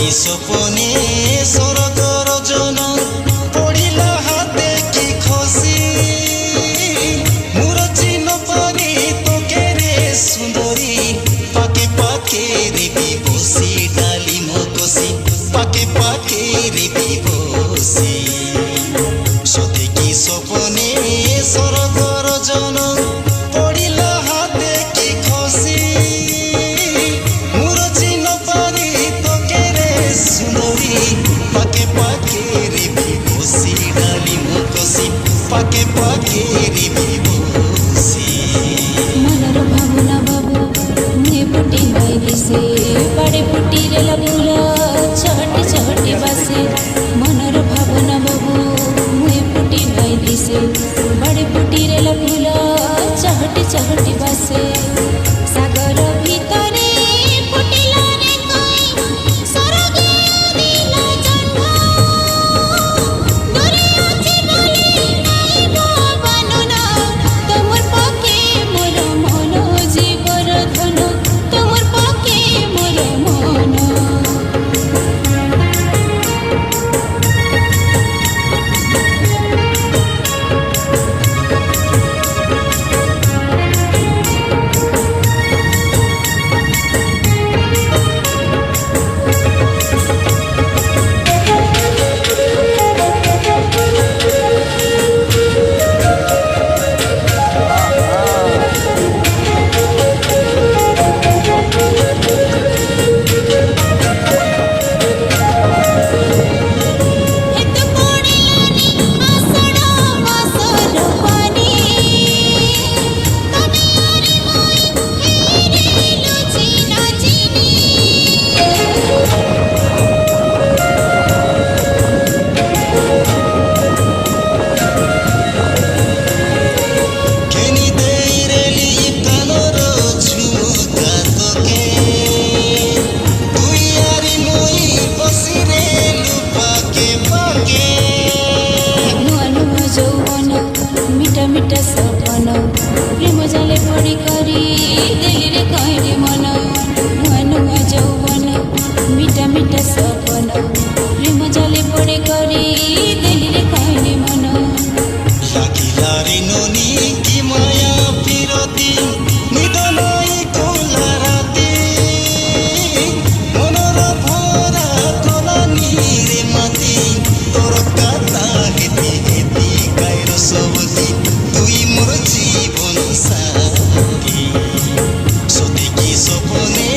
কি সপনে সরগর জন পড়িলা হাতে কি খসি মুর চিন পারি তোকে রে সুন্দরী পাকে পাকে রেবি বসি ডালি মকসি পাকে পাকে রেবি বসি সতে কি সপনে সরগর জন পড়িলা হাতে কি খসি মুর চিন পারি তোকে রে সুন্দরী পাকে পাকে রেবি বসি ডালি মকসি পাকে পাকে রেবি বসি मनर भावना बाबू मुहे फुटी बाई से बड़े फुटी रे फूल चहटे चहटे बासे मनर भावना बाबू मुहे फुटी बाई से बड़े फुटी रे फूल चहटे चहटे बासे सागर भितरे फुटिला रे कोई सरग दिला जन्म दूरे अछि बोली नाही बाबनुना तमर पाके मोर मन जीवर धन तमर पाके मोर मन কেনি দেই রেলি কানর ঝুমকা তোকে তুই আরি মুই বসি রে লুপাকে পাকে नुआ नुआ যৌবন মিঠা মিঠা সপন প্রেম জালে পড়ি করি দিলি রে কইরে মন নুয়া নুয়া যৌবন মিঠা মিঠা সপন প্রেম জালে পড়ি করি দিলি রে কইরে মন লাগিলা রে ননি কি মায়া পিরতি নিদ নাই কোলা রাতি মনর ভরা তোলানি রে মাতি তোর কথা হেতি হেতি গাইর সবতি তুই মোর জীবন সাথী সতে কি সপনে